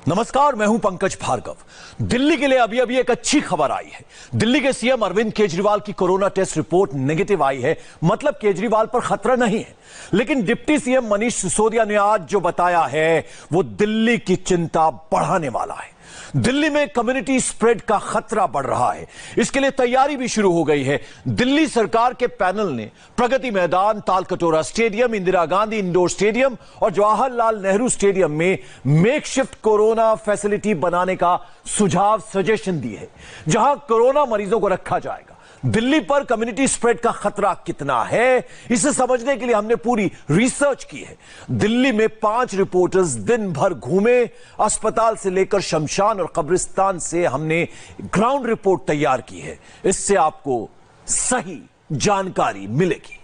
नमस्कार, मैं हूं पंकज भार्गव। दिल्ली के लिए अभी एक अच्छी खबर आई है। दिल्ली के सीएम अरविंद केजरीवाल की कोरोना टेस्ट रिपोर्ट नेगेटिव आई है। मतलब केजरीवाल पर खतरा नहीं है। लेकिन डिप्टी सीएम मनीष सिसोदिया ने आज जो बताया है वो दिल्ली की चिंता बढ़ाने वाला है। दिल्ली में कम्युनिटी स्प्रेड का खतरा बढ़ रहा है। इसके लिए तैयारी भी शुरू हो गई है। दिल्ली सरकार के पैनल ने Pragati Maidan, Talkatora stadium, Indira Gandhi indoor stadium और जवाहरलाल नेहरू स्टेडियम में मेकशिफ्ट कोरोना फैसिलिटी बनाने का सजेशन दी है, जहां कोरोना मरीजों को रखा जाएगा। दिल्ली पर कम्युनिटी स्प्रेड का खतरा कितना है, इसे समझने के लिए हमने पूरी रिसर्च की है। दिल्ली में 5 रिपोर्टर्स दिन भर घूमे। अस्पताल से लेकर शमशान और कब्रिस्तान से हमने ग्राउंड रिपोर्ट तैयार की है। इससे आपको सही जानकारी मिलेगी।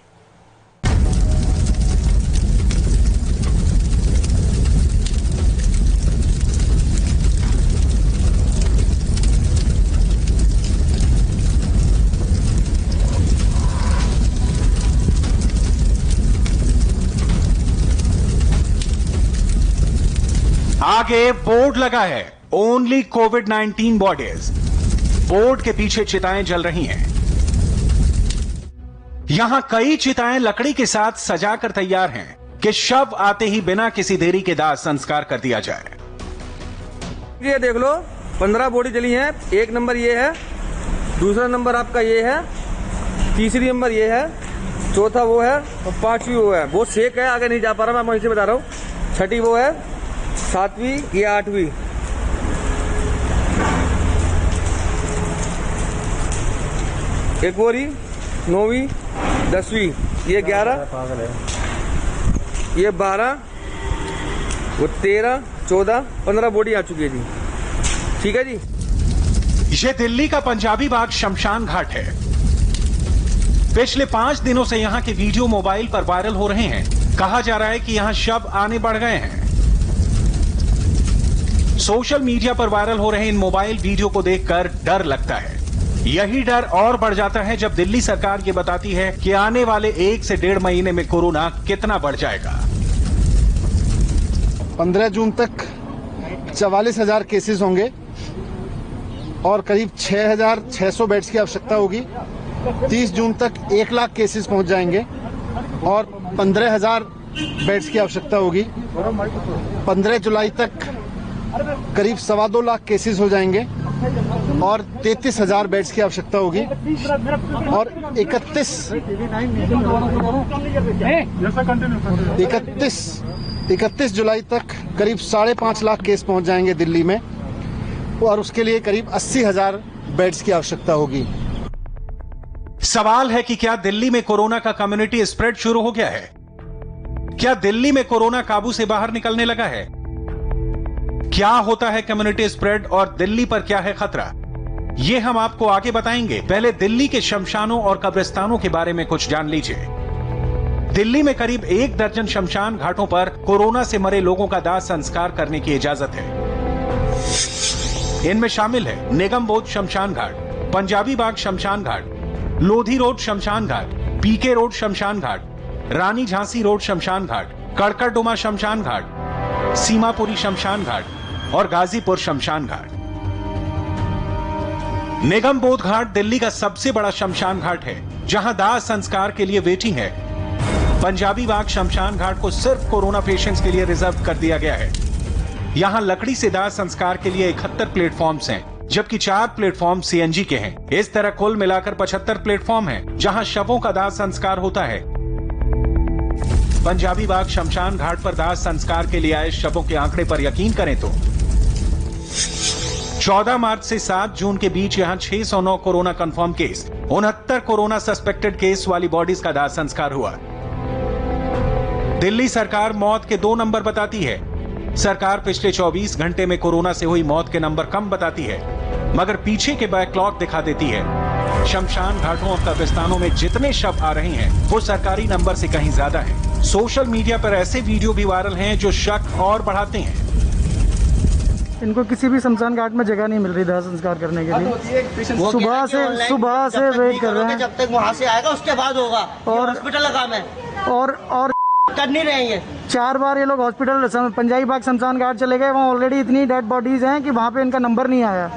आगे बोर्ड लगा है, ओनली कोविड-19 बॉडीज। बोर्ड के पीछे चिताएं जल रही हैं। यहां कई चिताएं लकड़ी के साथ सजाकर तैयार हैं कि शव आते ही बिना किसी देरी के दाह संस्कार कर दिया जाए। ये देख लो, 15 बॉडी जली हैं। 1 नंबर ये है, दूसरा नंबर आपका ये है, तीसरी नंबर ये है, चौथा वो है और 5वीं वो है। वो सेक है, आगे नहीं जा पा रहा, मैं वहीं से बता रहा हूँ। 6ठी वो है, 7वीं, ये 8वीं। एक बोरी 9वीं, 10वीं, ये 11, ये 12, वो 13, 14, 15 बॉडी आ चुकी है जी। ठीक है जी। ये दिल्ली का पंजाबी बाग शमशान घाट है। पिछले 5 दिनों से यहां के वीडियो मोबाइल पर वायरल हो रहे हैं। कहा जा रहा है कि यहां शव आने बढ़ गए हैं। सोशल मीडिया पर वायरल हो रहे इन मोबाइल वीडियो को देखकर डर लगता है। यही डर और बढ़ जाता है जब दिल्ली सरकार ये बताती है कि आने वाले 1 से 1.5 महीने में कोरोना कितना बढ़ जाएगा। 15 जून तक 44,000 केसेस होंगे और करीब 6,600 बेड्स की आवश्यकता होगी। 30 जून तक 1 लाख केसेस पहुंच जाएंगे और 15,000 बेड्स की आवश्यकता होगी। 15 जुलाई तक करीब 2.25 लाख केसेस हो जाएंगे और 33,000 बेड्स की आवश्यकता होगी। और 31 जुलाई तक करीब 5.5 लाख केस पहुंच जाएंगे दिल्ली में और उसके लिए करीब 80,000 बेड्स की आवश्यकता होगी। सवाल है कि क्या दिल्ली में कोरोना का कम्युनिटी स्प्रेड शुरू हो गया है? क्या दिल्ली में कोरोना काबू से बाहर निकलने लगा है? क्या होता है कम्युनिटी स्प्रेड और दिल्ली पर क्या है खतरा, ये हम आपको आगे बताएंगे। पहले दिल्ली के शमशानों और कब्रिस्तानों के बारे में कुछ जान लीजिए। दिल्ली में करीब 1 दर्जन शमशान घाटों पर कोरोना से मरे लोगों का दाह संस्कार करने की इजाजत है। इनमें शामिल है निगम बोध शमशान घाट, पंजाबी बाग शमशान घाट, लोधी रोड शमशान घाट, पीके रोड शमशान घाट, रानी झांसी रोड शमशान घाट, कड़कड़डुमा शमशान घाट, सीमापुरी शमशान घाट और गाजीपुर शमशान घाट। निगम बोध घाट दिल्ली का सबसे बड़ा शमशान घाट है, जहां दाह संस्कार के लिए वेटिंग है। पंजाबी बाग शमशान घाट को सिर्फ कोरोना पेशेंट्स के लिए रिजर्व कर दिया गया है। यहां लकड़ी से दाह संस्कार के लिए 71 प्लेटफॉर्म्स हैं, जबकि 4 प्लेटफॉर्म सीएनजी के हैं। इस तरह कुल मिलाकर 75 प्लेटफॉर्म हैं, जहां शवों का दाह संस्कार होता है। पंजाबी बाग शमशान घाट पर दाह संस्कार के लिए आए शवों के आंकड़े पर यकीन करें तो 14 मार्च से 7 जून के बीच यहां 609 corona confirm case, 69 corona suspected case वाली बॉडीज का दाह संस्कार हुआ। दिल्ली सरकार मौत के 2 नंबर बताती है। सरकार पिछले 24 घंटे में कोरोना से हुई मौत के नंबर कम बताती है, मगर पीछे के बैकलॉग दिखा देती है। शमशान घाटों और कब्रिस्तानों में जितने शव आ रहे हैं वो सरकारी नंबर से कहीं ज्यादा है। सोशल मीडिया पर ऐसे वीडियो भी वायरल हैं जो शक और बढ़ाते हैं। इनको किसी भी शमशान घाट में जगह नहीं मिल रही दाह संस्कार करने के लिए। सुबह से वेट कर रहे हैं जब तक वहाँ से आएगा उसके बाद होगा। और हॉस्पिटल का काम है। और कर नहीं रहे हैं। 4 बार ये लोग हॉस्पिटल पंजाबी बाग शमशान घाट चले गए, वहाँ ऑलरेडी इतनी डेड बॉडीज हैं कि वहाँ पे इनका नंबर नहीं आया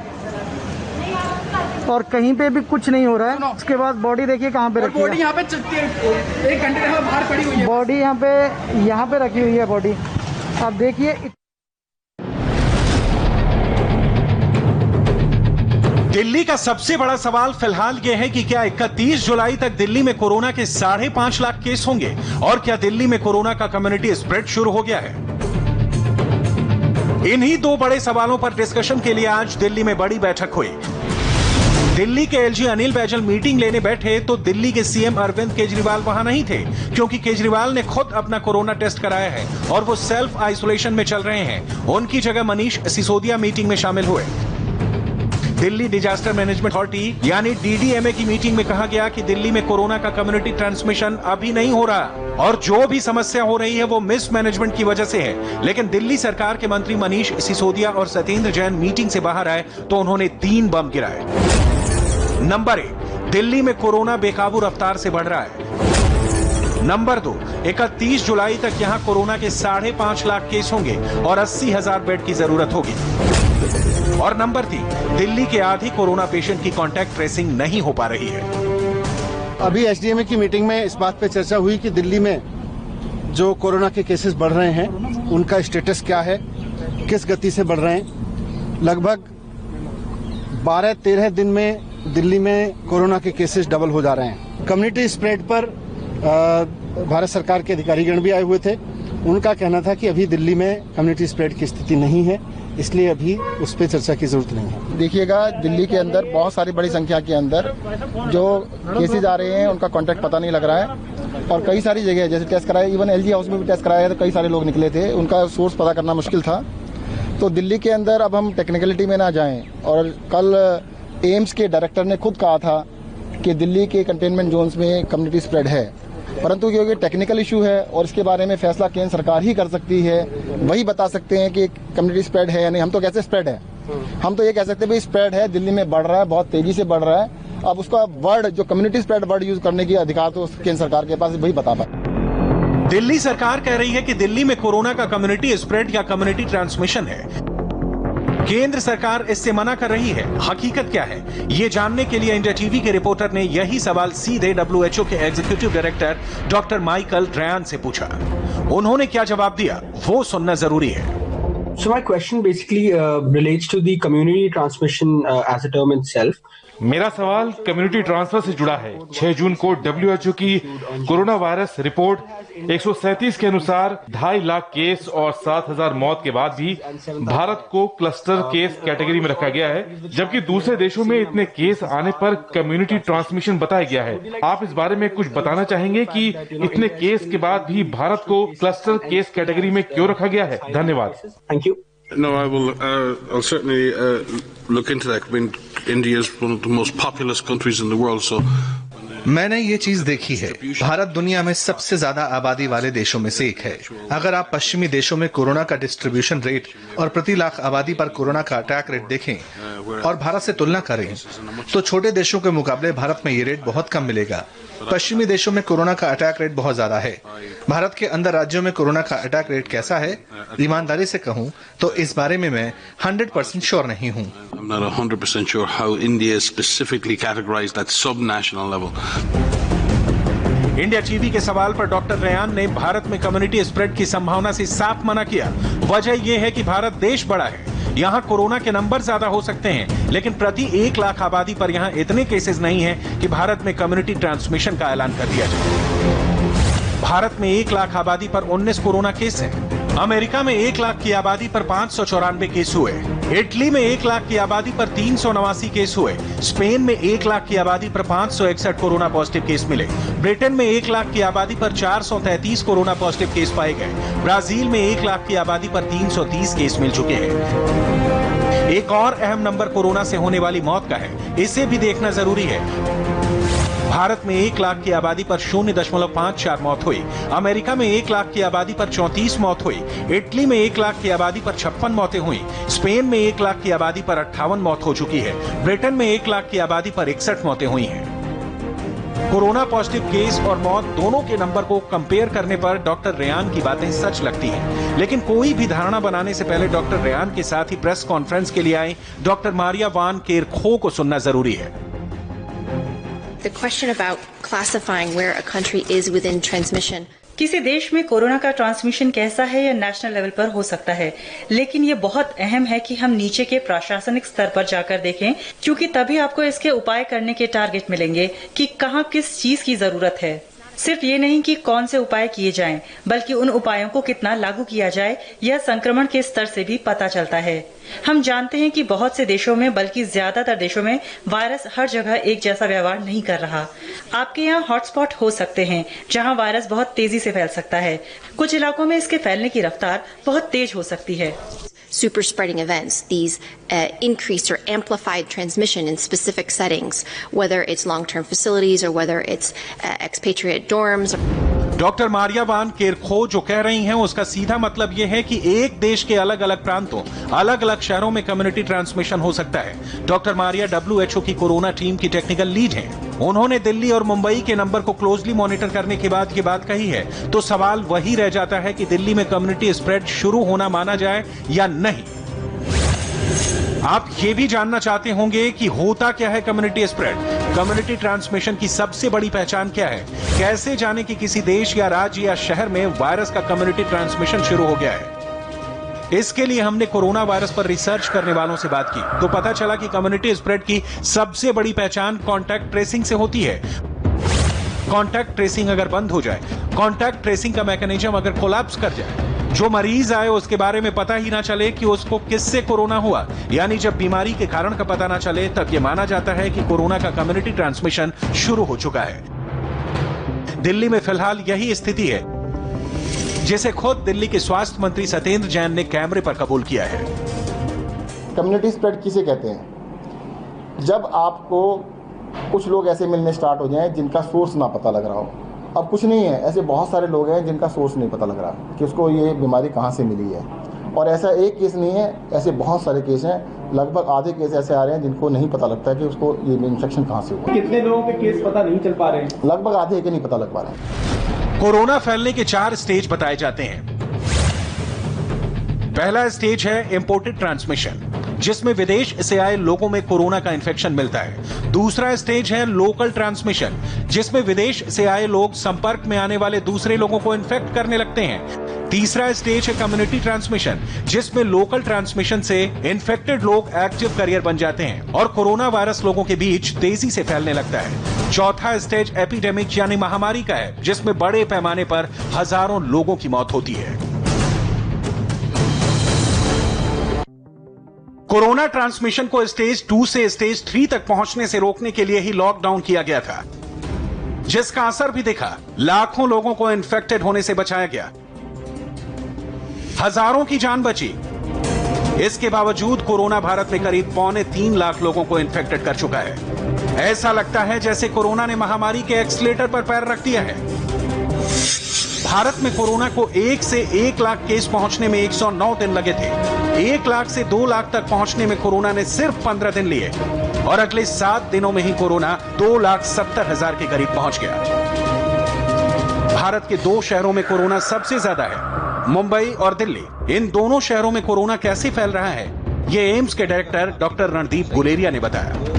और कहीं पे भी कुछ नहीं हो रहा है। उसके बाद बॉडी देखिए कहाँ पे रखी है, बॉडी यहाँ पे 1 घंटे से बाहर पड़ी हुई है। बॉडी यहाँ पे रखी हुई है बॉडी। आप देखिए दिल्ली का सबसे बड़ा सवाल फिलहाल यह है कि क्या 31 जुलाई तक दिल्ली में कोरोना के 5.5 लाख केस होंगे और क्या दिल्ली में कोरोना का कम्युनिटी स्प्रेड शुरू हो गया है। इन्हीं 2 बड़े सवालों पर डिस्कशन के लिए आज दिल्ली में बड़ी बैठक हुई। दिल्ली के एलजी अनिल बैजल मीटिंग लेने बैठे तो दिल्ली के सीएम अरविंद केजरीवाल वहां नहीं थे, क्योंकि केजरीवाल ने खुद अपना कोरोना टेस्ट कराया है और वो सेल्फ आइसोलेशन में चल रहे हैं। उनकी जगह मनीष सिसोदिया मीटिंग में शामिल हुए। दिल्ली डिजास्टर मैनेजमेंट अथॉरिटी यानी डीडीएमए की मीटिंग में कहा गया कि दिल्ली में कोरोना का कम्युनिटी ट्रांसमिशन अभी नहीं हो रहा और जो भी समस्या हो रही है वो मिसमैनेजमेंट की वजह से है। लेकिन दिल्ली सरकार के मंत्री मनीष सिसोदिया और सत्येंद्र जैन मीटिंग से बाहर आए तो उन्होंने 3 बम गिराए। नंबर 1, दिल्ली में कोरोना बेकाबू रफ्तार से बढ़ रहा है। नंबर 2, 31 जुलाई तक यहां कोरोना के 5.5 लाख केस होंगे और 80,000 बेड की जरूरत होगी। और नंबर 3, दिल्ली के आधी कोरोना पेशेंट की कॉन्टैक्ट ट्रेसिंग नहीं हो पा रही है। अभी एसडीएमए की मीटिंग में इस बात पे चर्चा हुई कि दिल्ली में जो कोरोना के केसेस बढ़ रहे हैं उनका स्टेटस क्या है, किस गति से बढ़ रहे हैं। लगभग 12-13 दिन में दिल्ली में कोरोना के केसेस डबल हो जा रहे हैं। कम्युनिटी स्प्रेड पर भारत सरकार के अधिकारीगण भी आए हुए थे। उनका कहना था कि अभी दिल्ली में कम्युनिटी स्प्रेड की स्थिति नहीं है, इसलिए अभी उस पर चर्चा की जरूरत नहीं है। देखिएगा, दिल्ली के अंदर बहुत सारी बड़ी संख्या के अंदर जो केसेज आ रहे हैं उनका कॉन्टैक्ट पता नहीं लग रहा है और कई सारी जगह जैसे टेस्ट कराया, इवन एलजी हाउस में भी टेस्ट कराया है तो कई सारे लोग निकले थे, उनका सोर्स पता करना मुश्किल था। तो दिल्ली के अंदर अब हम टेक्निकलिटी में ना जाएं। और कल एम्स के डायरेक्टर ने खुद कहा था कि दिल्ली के कंटेनमेंट जोन्स में कम्युनिटी स्प्रेड है, परंतु क्योंकि टेक्निकल इशू है और इसके बारे में फैसला केंद्र सरकार ही कर सकती है, वही बता सकते हैं कि कम्युनिटी स्प्रेड है या नहीं। हम तो कैसे स्प्रेड है, हम तो ये कह सकते हैं भाई स्प्रेड है, दिल्ली में बढ़ रहा है, बहुत तेजी से बढ़ रहा है। अब उसका वर्ड जो कम्युनिटी स्प्रेड वर्ड यूज करने की अधिकार तो केंद्र सरकार के पास, वही बता पाए। दिल्ली सरकार कह रही है कि दिल्ली में कोरोना का कम्युनिटी स्प्रेड या कम्युनिटी ट्रांसमिशन है। केंद्र सरकार इससे मना कर रही है। हकीकत क्या है, ये जानने के लिए इंडिया टीवी के रिपोर्टर ने यही सवाल सीधे WHO के एग्जीक्यूटिव डायरेक्टर डॉक्टर माइकल ड्रयान से पूछा। उन्होंने क्या जवाब दिया वो सुनना जरूरी है। So my question basically relates to the community transmission as a term itself. मेरा सवाल कम्युनिटी ट्रांसफर से जुड़ा है। 6 जून को WHO की कोरोना वायरस रिपोर्ट 137 के अनुसार 2.5 लाख केस और 7,000 मौत के बाद भी भारत को क्लस्टर केस कैटेगरी में रखा गया है, जबकि दूसरे देशों में इतने केस आने पर कम्युनिटी ट्रांसमिशन बताया गया है। आप इस बारे में कुछ बताना चाहेंगे कि इतने केस के बाद भी भारत को क्लस्टर केस कैटेगरी में क्यों रखा गया है? धन्यवाद। Thank you. No, I'll certainly look into that. I mean, India is one of the most populous countries in the world, so. मैंने ये चीज देखी है, भारत दुनिया में सबसे ज्यादा आबादी वाले देशों में से एक है। अगर आप पश्चिमी देशों में कोरोना का डिस्ट्रीब्यूशन रेट और प्रति लाख आबादी पर कोरोना का अटैक रेट देखें और भारत से तुलना करें तो छोटे देशों के मुकाबले भारत में ये रेट बहुत कम मिलेगा। पश्चिमी देशों में कोरोना का अटैक रेट बहुत ज्यादा है। भारत के अंदर राज्यों में कोरोना का अटैक रेट कैसा है, ईमानदारी से कहूं तो इस बारे में मैं 100% श्योर नहीं हूं। I'm not 100% sure how India is specifically categorized at sub-national level. India TV के सवाल पर डॉक्टर रयान ने भारत में कम्युनिटी स्प्रेड की संभावना से साफ मना किया। वजह यह है कि भारत देश बड़ा है, यहाँ कोरोना के नंबर ज्यादा हो सकते हैं, लेकिन प्रति 1 लाख आबादी पर यहाँ इतने केसेस नहीं हैं कि भारत में कम्युनिटी ट्रांसमिशन का ऐलान कर दिया जाए। भारत में 1 लाख आबादी पर 19 कोरोना केस हैं। अमेरिका में 1 लाख की आबादी पर 594 केस हुए। इटली में 1 लाख की आबादी पर 389 केस हुए। स्पेन में 1 लाख की आबादी पर 561 कोरोना पॉजिटिव केस मिले। ब्रिटेन में 1 लाख की आबादी पर 433 कोरोना पॉजिटिव केस पाए गए। ब्राजील में 1 लाख की आबादी पर 330 केस मिल चुके हैं। एक और अहम नंबर कोरोना से होने वाली मौत का है, इसे भी देखना जरूरी है। भारत में 1 लाख की आबादी पर 0.54 मौत हुई। अमेरिका में 1 लाख की आबादी पर 34 मौत हुई। इटली में 1 लाख की आबादी पर 56 मौतें हुई। स्पेन में 1 लाख की आबादी पर 58 मौत हो चुकी है। ब्रिटेन में 1 लाख की आबादी पर 61 मौतें हुई हैं। कोरोना पॉजिटिव केस और मौत दोनों के नंबर को कंपेयर करने पर डॉक्टर रेयान की बातें सच लगती हैं। लेकिन कोई भी धारणा बनाने से पहले डॉक्टर रेयान के साथ ही प्रेस कॉन्फ्रेंस के लिए आई डॉक्टर मारिया वान केर-खो को सुनना जरूरी है। The question about classifying where a country is within transmission. किसी देश में कोरोना का ट्रांसमिशन कैसा है या नेशनल लेवल पर हो सकता है, लेकिन ये बहुत अहम है कि हम नीचे के प्रशासनिक स्तर पर जाकर देखें, क्योंकि तभी आपको इसके उपाय करने के टारगेट मिलेंगे कि कहाँ किस चीज की जरूरत है। सिर्फ ये नहीं कि कौन से उपाय किए जाएं, बल्कि उन उपायों को कितना लागू किया जाए यह संक्रमण के स्तर से भी पता चलता है। हम जानते हैं कि बहुत से देशों में, बल्कि ज्यादातर देशों में वायरस हर जगह एक जैसा व्यवहार नहीं कर रहा। आपके यहाँ हॉटस्पॉट हो सकते हैं जहाँ वायरस बहुत तेजी से फैल सकता है। कुछ इलाकों में इसके फैलने की रफ्तार बहुत तेज हो सकती है। Super spreading events, these increased or amplified transmission in specific settings, whether it's long-term facilities or whether it's expatriate dorms. Doctor Maria van Kerkhove जो कह रही हैं उसका सीधा मतलब यह है कि एक देश के अलग अलग प्रांतों, अलग अलग शहरों में कम्युनिटी ट्रांसमिशन हो सकता है। डॉक्टर मारिया WHO की कोरोना टीम की टेक्निकल लीड हैं। उन्होंने दिल्ली और मुंबई के नंबर को क्लोजली मॉनिटर करने के बाद ये बात कही है, तो सवाल वही रह जाता है कि दिल्ली में कम्युनिटी स्प्रेड शुरू होना माना जाए या नहीं। आप ये भी जानना चाहते होंगे कि होता क्या है कम्युनिटी स्प्रेड, कम्युनिटी ट्रांसमिशन की सबसे बड़ी पहचान क्या है, कैसे जाने कि किसी देश या राज्य या शहर में वायरस का कम्युनिटी ट्रांसमिशन शुरू हो गया है। इसके लिए हमने कोरोना वायरस पर रिसर्च करने वालों से बात की, तो पता चला कि कम्युनिटी स्प्रेड की सबसे बड़ी पहचान कॉन्टैक्ट ट्रेसिंग से होती है। कॉन्टैक्ट ट्रेसिंग अगर बंद हो जाए, कॉन्टैक्ट ट्रेसिंग का मैकेनिज्म अगर कोलैप्स कर जाए, जो मरीज आए उसके बारे में पता ही ना चले कि उसको किससे कोरोना हुआ, यानी जब बीमारी के कारण का पता ना चले, तब यह माना जाता है कि कोरोना का कम्युनिटी ट्रांसमिशन शुरू हो चुका है। दिल्ली में फिलहाल यही स्थिति है, जिसे खुद दिल्ली के स्वास्थ्य मंत्री सत्येंद्र जैन ने कैमरे पर कबूल किया है। कम्युनिटी स्प्रेड किसे कहते हैं? जब आपको कुछ लोग ऐसे मिलने स्टार्ट हो जाएं जिनका सोर्स ना पता लग रहा हो। अब कुछ नहीं है, ऐसे बहुत सारे लोग हैं जिनका सोर्स नहीं पता लग रहा कि उसको ये बीमारी कहाँ से मिली है। और ऐसा एक केस नहीं है, ऐसे बहुत सारे केस हैं। लगभग आधे केस ऐसे आ रहे हैं जिनको नहीं पता लगता है कि उसको ये इन्फेक्शन कहाँ से हुआ। कितने लोगों के केस पता नहीं चल पा रहे हैं? लगभग आधे के नहीं पता लग पा रहे हैं। कोरोना फैलने के 4 स्टेज बताए जाते हैं। पहला स्टेज है इंपोर्टेड ट्रांसमिशन, जिसमें विदेश से आए लोगों में कोरोना का इन्फेक्शन मिलता है। दूसरा स्टेज है लोकल ट्रांसमिशन, जिसमें विदेश से आए लोग संपर्क में आने वाले दूसरे लोगों को इन्फेक्ट करने लगते हैं। तीसरा स्टेज है कम्युनिटी ट्रांसमिशन, जिसमें लोकल ट्रांसमिशन से इन्फेक्टेड लोग एक्टिव कैरियर बन जाते हैं और कोरोना वायरस लोगों के बीच तेजी से फैलने लगता है। चौथा स्टेज एपिडेमिक यानी महामारी का है, जिसमें बड़े पैमाने पर हजारों लोगों की मौत होती है। कोरोना ट्रांसमिशन को स्टेज 2 से स्टेज 3 तक पहुंचने से रोकने के लिए ही लॉकडाउन किया गया था, जिसका असर भी दिखा। लाखों लोगों को इन्फेक्टेड होने से बचाया गया, हजारों की जान बची। इसके बावजूद कोरोना भारत में करीब 2.25 लाख लोगों को इन्फेक्टेड कर चुका है। ऐसा लगता है जैसे कोरोना ने महामारी के एक्सीलेटर पर पैर रख दिया है। भारत में कोरोना को 1 से 1 लाख केस पहुंचने में 109 दिन लगे थे। 1 लाख से 2 लाख तक पहुंचने में कोरोना ने सिर्फ 15 दिन लिए और अगले 7 दिनों में ही कोरोना 2,70,000 के करीब पहुंच गया। भारत के 2 शहरों में कोरोना सबसे ज्यादा है, मुंबई और दिल्ली। इन दोनों शहरों में कोरोना कैसे फैल रहा है, ये एम्स के डायरेक्टर डॉक्टर रणदीप गुलेरिया ने बताया।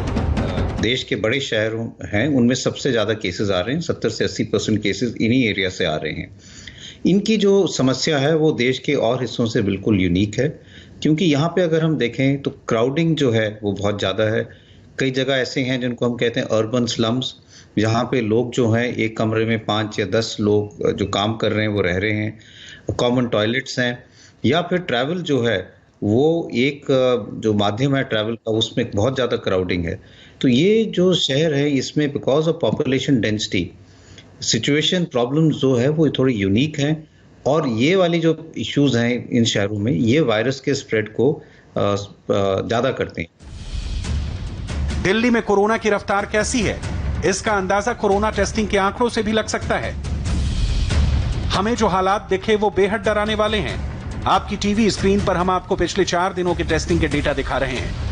देश के बड़े शहर हैं, उनमें सबसे ज्यादा केसेस आ रहे हैं। 70 से 80% केसेस इन्हीं एरिया से आ रहे हैं। इनकी जो समस्या है वो देश के और हिस्सों से बिल्कुल यूनिक है, क्योंकि यहाँ पे अगर हम देखें तो क्राउडिंग जो है वो बहुत ज़्यादा है। कई जगह ऐसे हैं जिनको हम कहते हैं अर्बन स्लम्स, जहाँ पे लोग जो हैं एक कमरे में 5 या 10 लोग जो काम कर रहे हैं वो रह रहे हैं। कॉमन टॉयलेट्स हैं, या फिर ट्रैवल जो है वो एक जो माध्यम है ट्रैवल का, उसमें बहुत ज़्यादा क्राउडिंग है। तो ये जो शहर है इसमें because of population density situation problems जो है वो थोड़ी यूनिक हैं, और ये वाली जो इश्यूज हैं इन शहरों में ये वायरस के स्प्रेड को ज़्यादा करते हैं। दिल्ली में कोरोना की रफ्तार कैसी है, इसका अंदाजा कोरोना टेस्टिंग के आंकड़ों से भी लग सकता है। हमें जो हालात दिखे वो बेहद डराने वाले हैं। आपकी टीवी स्क्रीन पर हम आपको पिछले 4 दिनों के टेस्टिंग के डेटा दिखा रहे हैं।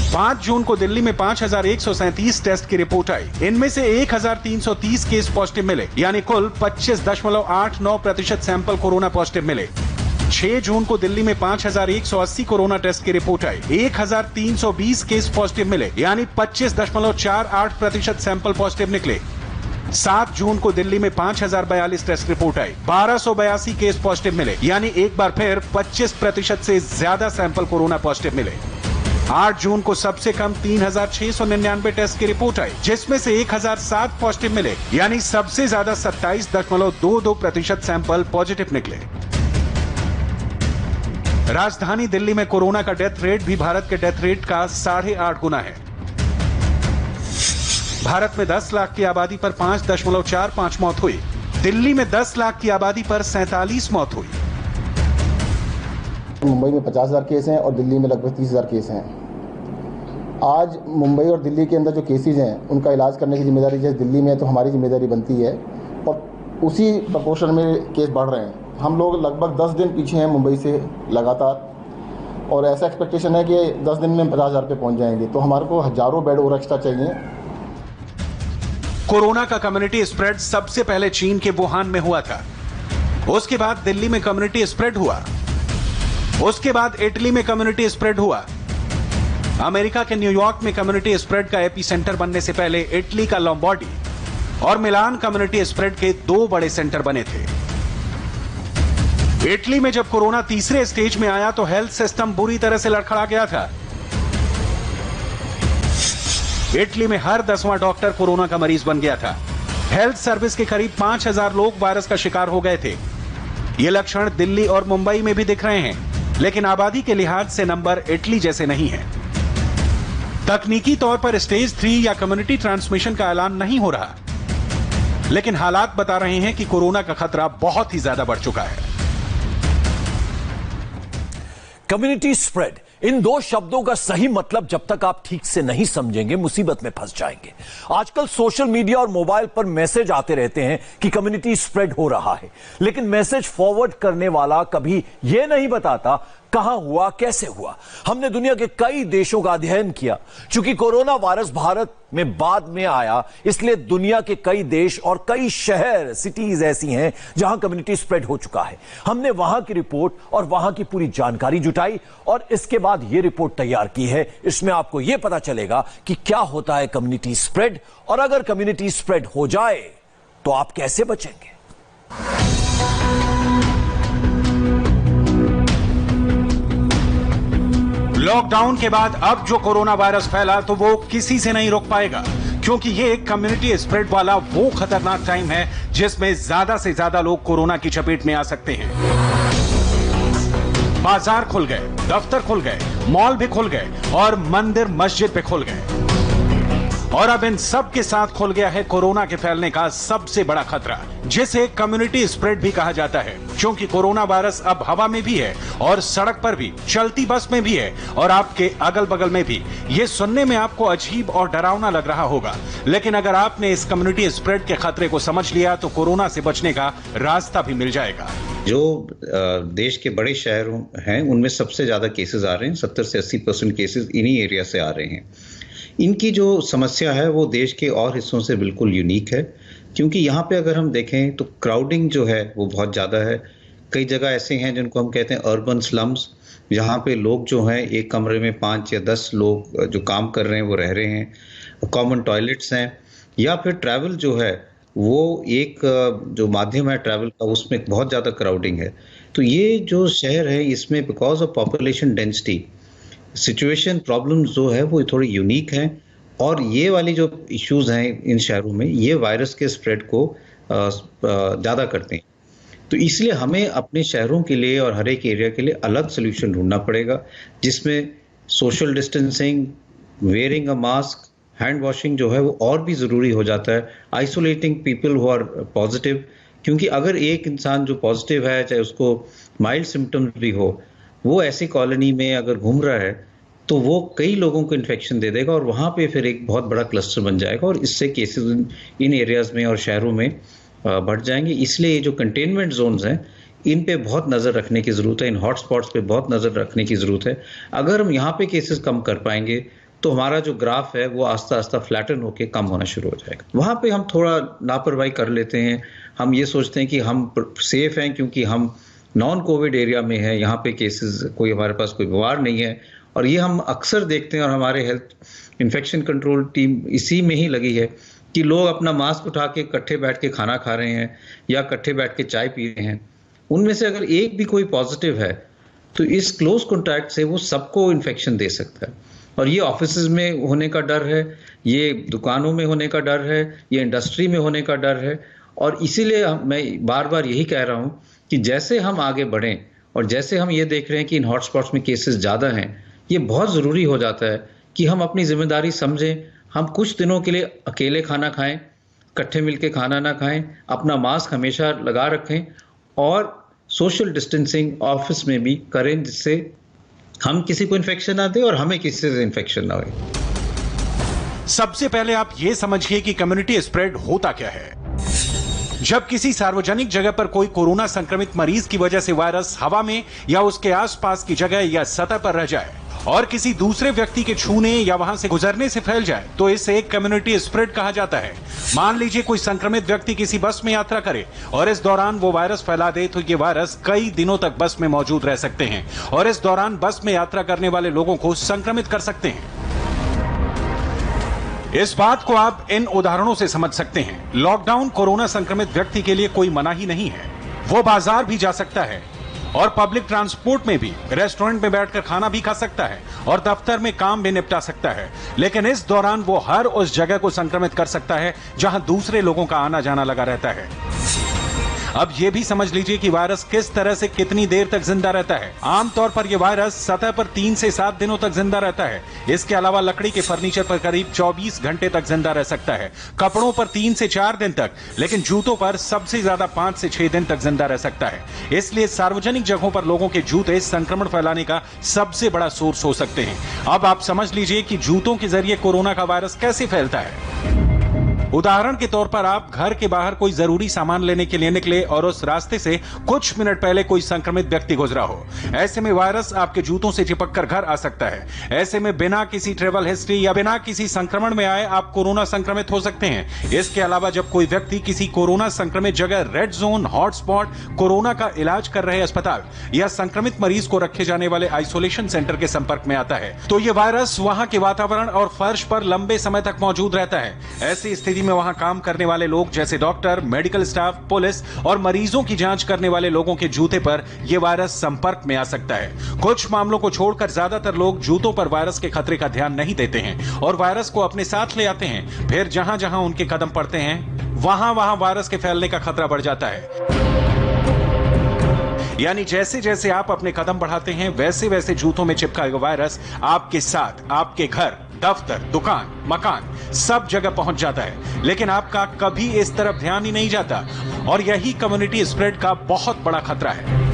5 जून को दिल्ली में 5,137 टेस्ट की रिपोर्ट आई। इनमें से 1,330 केस पॉजिटिव मिले, यानी कुल 25.89% सैंपल कोरोना पॉजिटिव मिले। 6 जून को दिल्ली में 5,180 कोरोना टेस्ट की रिपोर्ट आई। 1,320 केस पॉजिटिव मिले, यानी 25.48% सैंपल पॉजिटिव निकले। 7 जून को दिल्ली में 5,042 टेस्ट रिपोर्ट आई। 1,282 केस पॉजिटिव मिले, यानी एक बार फिर 25% से ज्यादा सैंपल कोरोना पॉजिटिव मिले। 8 जून को सबसे कम 3,699 टेस्ट की रिपोर्ट आई, जिसमें से 1,007 पॉजिटिव मिले, यानी सबसे ज्यादा 27.22% सैंपल पॉजिटिव निकले। राजधानी दिल्ली में कोरोना का डेथ रेट भी भारत के डेथ रेट का 8.5 गुना है। भारत में 10 लाख की आबादी पर 5.45 मौत हुई। दिल्ली में 10 लाख की आबादी पर 47 मौत हुई। मुंबई में 50,000 केस हैं और दिल्ली में लगभग 30,000 केस हैं। आज मुंबई और दिल्ली के अंदर जो केसेस हैं उनका इलाज करने की जिम्मेदारी जैसे दिल्ली में है तो हमारी जिम्मेदारी बनती है और उसी प्रपोर्शन में केस बढ़ रहे हैं। हम लोग लगभग 10 दिन पीछे हैं मुंबई से लगातार, और ऐसा एक्सपेक्टेशन है कि 10 दिन में 50,000 पे पहुंच जाएंगे, तो हमारे को हजारों बेड और एक्स्ट्रा चाहिए। कोरोना का कम्युनिटी स्प्रेड सबसे पहले चीन के वुहान में हुआ था, उसके बाद दिल्ली में कम्युनिटी स्प्रेड हुआ, उसके बाद इटली में कम्युनिटी स्प्रेड हुआ। अमेरिका के न्यूयॉर्क में कम्युनिटी स्प्रेड का एपी सेंटर बनने से पहले इटली का लोम्बार्डी और मिलान कम्युनिटी स्प्रेड के 2 बड़े सेंटर बने थे। इटली में जब कोरोना तीसरे स्टेज में आया तो हेल्थ सिस्टम बुरी तरह से लड़खड़ा गया था। इटली में हर 10वां डॉक्टर कोरोना का मरीज बन गया था। हेल्थ सर्विस के करीब 5,000 लोग वायरस का शिकार हो गए थे। ये लक्षण दिल्ली और मुंबई में भी दिख रहे हैं, लेकिन आबादी के लिहाज से नंबर इटली जैसे नहीं है। तकनीकी तौर पर स्टेज 3 या कम्युनिटी ट्रांसमिशन का ऐलान नहीं हो रहा, लेकिन हालात बता रहे हैं कि कोरोना का खतरा बहुत ही ज्यादा बढ़ चुका है। कम्युनिटी स्प्रेड, इन 2 शब्दों का सही मतलब जब तक आप ठीक से नहीं समझेंगे मुसीबत में फंस जाएंगे। आजकल सोशल मीडिया और मोबाइल पर मैसेज आते रहते हैं कि कम्युनिटी स्प्रेड हो रहा है, लेकिन मैसेज फॉरवर्ड करने वाला कभी यह नहीं बताता कहां हुआ, कैसे हुआ। हमने दुनिया के कई देशों का अध्ययन किया। चूंकि कोरोना वायरस भारत में बाद में आया, इसलिए दुनिया के कई देश और कई शहर, सिटीज ऐसी हैं जहां कम्युनिटी स्प्रेड हो चुका है। हमने वहां की रिपोर्ट और वहां की पूरी जानकारी जुटाई और इसके बाद यह रिपोर्ट तैयार की है। इसमें आपको यह पता चलेगा कि क्या होता है कम्युनिटी स्प्रेड, और अगर कम्युनिटी स्प्रेड हो जाए तो आप कैसे बचेंगे। लॉकडाउन के बाद अब जो कोरोना वायरस फैला तो वो किसी से नहीं रोक पाएगा, क्योंकि ये कम्युनिटी स्प्रेड वाला वो खतरनाक टाइम है जिसमें ज्यादा से ज्यादा लोग कोरोना की चपेट में आ सकते हैं। बाजार खुल गए, दफ्तर खुल गए, मॉल भी खुल गए और मंदिर मस्जिद भी खुल गए, और अब इन सब के साथ खुल गया है कोरोना के फैलने का सबसे बड़ा खतरा, जिसे कम्युनिटी स्प्रेड भी कहा जाता है। क्योंकि कोरोना वायरस अब हवा में भी है और सड़क पर भी, चलती बस में भी है और आपके अगल बगल में भी। ये सुनने में आपको अजीब और डरावना लग रहा होगा, लेकिन अगर आपने इस कम्युनिटी स्प्रेड के खतरे को समझ लिया तो कोरोना से बचने का रास्ता भी मिल जाएगा। जो देश के बड़े शहर हैं उनमें सबसे ज्यादा केसेस आ रहे हैं, 70 से 80% केसेस इन्हीं एरिया से आ रहे हैं। इनकी जो समस्या है वो देश के और हिस्सों से बिल्कुल यूनिक है, क्योंकि यहाँ पे अगर हम देखें तो क्राउडिंग जो है वो बहुत ज़्यादा है। कई जगह ऐसे हैं जिनको हम कहते हैं अर्बन स्लम्स, जहाँ पे लोग जो हैं एक कमरे में 5 या 10 लोग जो काम कर रहे हैं वो रह रहे हैं। कॉमन टॉयलेट्स हैं, या फिर ट्रैवल जो है वो एक जो माध्यम है ट्रैवल का, उसमें बहुत ज़्यादा क्राउडिंग है। तो ये जो शहर है इसमें because of population density situation problems जो है वो थोड़ी यूनिक हैं, और ये वाली जो इश्यूज हैं इन शहरों में ये वायरस के स्प्रेड को ज़्यादा करते हैं। तो इसलिए हमें अपने शहरों के लिए और हर एक एरिया के लिए अलग सोल्यूशन ढूंढना पड़ेगा, जिसमें social distancing, wearing a mask, hand washing जो है वो और भी ज़रूरी हो जाता है, isolating people who are positive, क्योंकि अगर एक इंसान जो पॉजिटिव है चाहे उसको माइल्ड सिम्टम्स भी हो, वो ऐसी कॉलोनी में अगर घूम रहा है तो वो कई लोगों को इन्फेक्शन दे देगा और वहाँ पे फिर एक बहुत बड़ा क्लस्टर बन जाएगा और इससे केसेस इन एरियाज में और शहरों में बढ़ जाएंगे। इसलिए ये जो कंटेनमेंट जोन्स हैं इन पे बहुत नज़र रखने की ज़रूरत है, इन हॉटस्पॉट्स पे बहुत नज़र रखने की ज़रूरत है। अगर हम यहाँ पे केसेस कम कर पाएंगे तो हमारा जो ग्राफ है वो आस्ता आस्ता फ्लैटन होके कम होना शुरू हो जाएगा। वहाँ पे हम थोड़ा लापरवाही कर लेते हैं, हम ये सोचते हैं कि हम सेफ हैं क्योंकि हम नॉन कोविड एरिया में है, यहाँ पे केसेस कोई हमारे पास कोई बीमार नहीं है, और ये हम अक्सर देखते हैं और हमारे हेल्थ इन्फेक्शन कंट्रोल टीम इसी में ही लगी है कि लोग अपना मास्क उठा के इकट्ठे बैठ के खाना खा रहे हैं या इकट्ठे बैठ के चाय पी रहे हैं। उनमें से अगर एक भी कोई पॉजिटिव है तो इस क्लोज कॉन्टैक्ट से वो सबको इन्फेक्शन दे सकता है। और ये ऑफिसेज में होने का डर है, ये दुकानों में होने का डर है, ये इंडस्ट्री में होने का डर है। और इसीलिए मैं बार बार यही कह रहा हूँ कि जैसे हम आगे बढ़ें और जैसे हम ये देख रहे हैं कि इन हॉटस्पॉट्स में केसेस ज़्यादा हैं, ये बहुत ज़रूरी हो जाता है कि हम अपनी जिम्मेदारी समझें। हम कुछ दिनों के लिए अकेले खाना खाएं, इकट्ठे मिलके खाना ना खाएं, अपना मास्क हमेशा लगा रखें और सोशल डिस्टेंसिंग ऑफिस में भी करें, जिससे हम किसी को इन्फेक्शन ना दे और हमें किसी से इन्फेक्शन ना हो। सबसे पहले आप ये समझिए कि कम्युनिटी स्प्रेड होता क्या है। जब किसी सार्वजनिक जगह पर कोई कोरोना संक्रमित मरीज की वजह से वायरस हवा में या उसके आसपास की जगह या सतह पर रह जाए और किसी दूसरे व्यक्ति के छूने या वहां से गुजरने से फैल जाए तो इसे एक कम्युनिटी स्प्रेड कहा जाता है। मान लीजिए कोई संक्रमित व्यक्ति किसी बस में यात्रा करे और इस दौरान वो वायरस फैला दे तो ये वायरस कई दिनों तक बस में मौजूद रह सकते हैं और इस दौरान बस में यात्रा करने वाले लोगों को संक्रमित कर सकते हैं। इस बात को आप इन उदाहरणों से समझ सकते हैं। लॉकडाउन कोरोना संक्रमित व्यक्ति के लिए कोई मनाही नहीं है, वो बाजार भी जा सकता है और पब्लिक ट्रांसपोर्ट में भी, रेस्टोरेंट में बैठकर खाना भी खा सकता है और दफ्तर में काम भी निपटा सकता है। लेकिन इस दौरान वो हर उस जगह को संक्रमित कर सकता है जहां दूसरे लोगों का आना जाना लगा रहता है। अब ये भी समझ लीजिए कि वायरस किस तरह से कितनी देर तक जिंदा रहता है। आमतौर पर यह वायरस सतह पर 3 से 7 दिनों तक जिंदा रहता है। इसके अलावा लकड़ी के फर्नीचर पर करीब 24 घंटे तक जिंदा रह सकता है, कपड़ों पर 3 से 4 दिन तक, लेकिन जूतों पर सबसे ज्यादा 5 से 6 दिन तक जिंदा रह सकता है। इसलिए सार्वजनिक जगहों पर लोगों के जूते संक्रमण फैलाने का सबसे बड़ा सोर्स हो सकते हैं। अब आप समझ लीजिए कि जूतों के जरिए कोरोना का वायरस कैसे फैलता है। उदाहरण के तौर पर आप घर के बाहर कोई जरूरी सामान लेने के लिए निकले और उस रास्ते से कुछ मिनट पहले कोई संक्रमित व्यक्ति गुजरा हो। ऐसे में वायरस आपके जूतों से चिपक कर घर आ सकता है। ऐसे में बिना किसी ट्रेवल हिस्ट्री या बिना किसी संक्रमण में आए आप कोरोना संक्रमित हो सकते हैं। इसके अलावा जब कोई व्यक्ति किसी कोरोना संक्रमित जगह, रेड जोन, हॉटस्पॉट, कोरोना का इलाज कर रहे अस्पताल या संक्रमित मरीज को रखे जाने वाले आइसोलेशन सेंटर के संपर्क में आता है तो ये वायरस वहां के वातावरण और फर्श पर लंबे समय तक मौजूद रहता है। ऐसी स्थिति में वहां काम करने वाले लोग जैसे डॉक्टर, मेडिकल स्टाफ, पुलिस और मरीजों की जांच करने वाले लोगों के जूते पर यह वायरस संपर्क में आ सकता है। कुछ मामलों को छोड़कर ज्यादातर लोग जूतों पर वायरस के खतरे का ध्यान नहीं देते हैं और वायरस को अपने साथ ले आते हैं। फिर जहां जहां उनके कदम पड़ते हैं वहां वहां वायरस के फैलने का खतरा बढ़ जाता है। यानी जैसे जैसे आप अपने कदम बढ़ाते हैं वैसे वैसे जूतों में चिपका हुआ वायरस आपके साथ आपके घर, दफ्तर, दुकान, मकान सब जगह पहुंच जाता है, लेकिन आपका कभी इस तरफ ध्यान ही नहीं जाता और यही कम्युनिटी स्प्रेड का बहुत बड़ा खतरा है।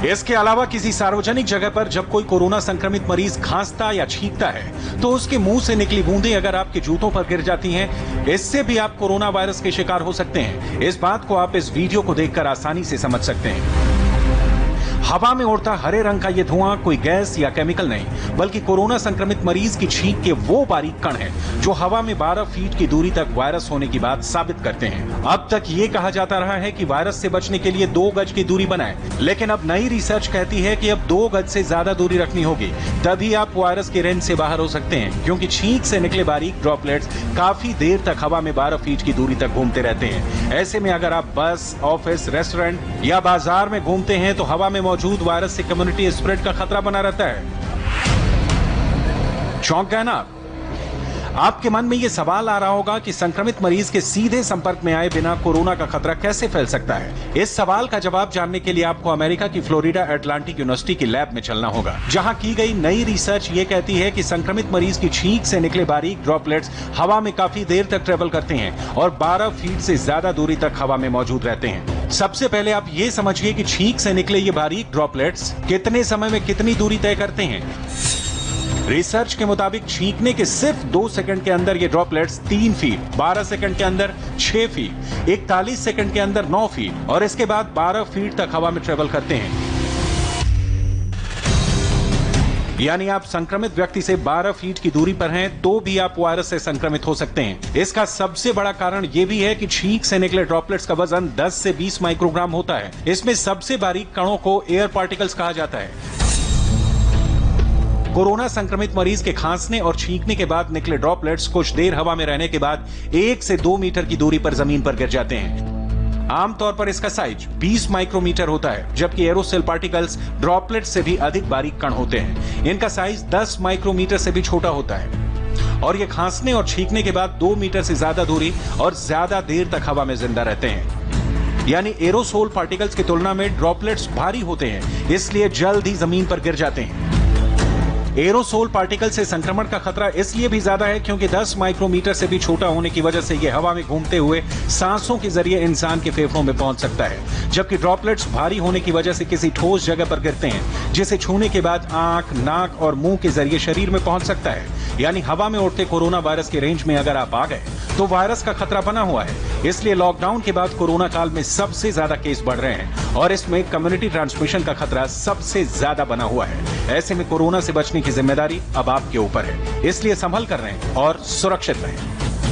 इसके अलावा किसी सार्वजनिक जगह पर जब कोई कोरोना संक्रमित मरीज खांसता या छींकता है तो उसके मुंह से निकली बूंदें अगर आपके जूतों पर गिर जाती हैं, इससे भी आप कोरोना वायरस के शिकार हो सकते हैं। इस बात को आप इस वीडियो को देखकर आसानी से समझ सकते हैं। हवा में उड़ता हरे रंग का यह धुआं कोई गैस या केमिकल नहीं, बल्कि कोरोना संक्रमित मरीज की छींक के वो बारीक कण हैं जो हवा में 12 फीट की दूरी तक वायरस होने की बात साबित करते हैं। अब तक ये कहा जाता रहा है कि वायरस से बचने के लिए 2 गज की दूरी बनाएं, लेकिन अब नई रिसर्च कहती है कि अब 2 गज से ज्यादा दूरी रखनी होगी, तभी आप वायरस के रेंज से बाहर हो सकते हैं, क्योंकि छींक से निकले बारीक ड्रॉपलेट्स काफी देर तक हवा में 12 फीट की दूरी तक घूमते रहते हैं। ऐसे में अगर आप बस, ऑफिस, रेस्टोरेंट या बाजार में घूमते हैं तो हवा में मौजूद वायरस से कम्युनिटी स्प्रेड का खतरा बना रहता है। चौंक गए ना? आपके मन में यह सवाल आ रहा होगा कि संक्रमित मरीज के सीधे संपर्क में आए बिना कोरोना का खतरा कैसे फैल सकता है। इस सवाल का जवाब जानने के लिए आपको अमेरिका की फ्लोरिडा अटलांटिक यूनिवर्सिटी की लैब में चलना होगा, जहां की गई नई रिसर्च ये कहती है कि संक्रमित मरीज की छींक से निकले बारीक ड्रॉपलेट्स हवा में काफी देर तक ट्रेवल करते हैं और 12 फीट से ज्यादा दूरी तक हवा में मौजूद रहते हैं। सबसे पहले आप ये समझिए कि छींक से निकले ये बारीक ड्रॉपलेट्स कितने समय में कितनी दूरी तय करते हैं। रिसर्च के मुताबिक छींकने के सिर्फ 2 सेकंड के अंदर ये ड्रॉपलेट्स 3 फीट, 12 सेकंड के अंदर 6 फीट, 41 सेकंड के अंदर 9 फीट और इसके बाद 12 फीट तक हवा में ट्रेवल करते हैं। यानी आप संक्रमित व्यक्ति से 12 फीट की दूरी पर हैं तो भी आप वायरस से संक्रमित हो सकते हैं। इसका सबसे बड़ा कारण यह भी है कि छींक से निकले ड्रॉपलेट्स का वजन 10 से 20 माइक्रोग्राम होता है। इसमें सबसे बारीक कणों को एयर पार्टिकल्स कहा जाता है। कोरोना संक्रमित मरीज के खांसने और छींकने के बाद निकले ड्रॉपलेट्स कुछ देर हवा में रहने के बाद 1 से 2 मीटर की दूरी पर जमीन पर गिर जाते हैं। आमतौर पर इसका साइज 20 माइक्रोमीटर होता है, जबकि एरोसोल पार्टिकल्स ड्रॉपलेट से भी अधिक बारीक कण होते हैं। इनका साइज 10 माइक्रोमीटर से भी छोटा होता है और ये खांसने और छींकने के बाद 2 मीटर से ज्यादा दूरी और ज्यादा देर तक हवा में जिंदा रहते हैं। यानी एरोसोल पार्टिकल्स की तुलना में ड्रॉपलेट्स भारी होते हैं, इसलिए जल्द ही जमीन पर गिर जाते हैं। एरोसोल पार्टिकल से संक्रमण का खतरा इसलिए भी ज्यादा है क्योंकि 10 माइक्रोमीटर से भी छोटा होने की वजह से यह हवा में घूमते हुए सांसों के जरिए इंसान के फेफड़ों में पहुंच सकता है, जबकि ड्रॉपलेट्स भारी होने की वजह से किसी ठोस जगह पर गिरते हैं, जिसे छूने के बाद आंख, नाक और मुंह के जरिए शरीर में पहुंच सकता है। यानी हवा में उड़ते कोरोना वायरस के रेंज में अगर आप आ गए तो वायरस का खतरा बना हुआ है। इसलिए लॉकडाउन के बाद कोरोना काल में सबसे ज्यादा केस बढ़ रहे हैं और इसमें कम्युनिटी ट्रांसमिशन का खतरा सबसे ज्यादा बना हुआ है। ऐसे में कोरोना से बचने की जिम्मेदारी अब आपके ऊपर है, इसलिए संभल कर रहें और सुरक्षित रहें।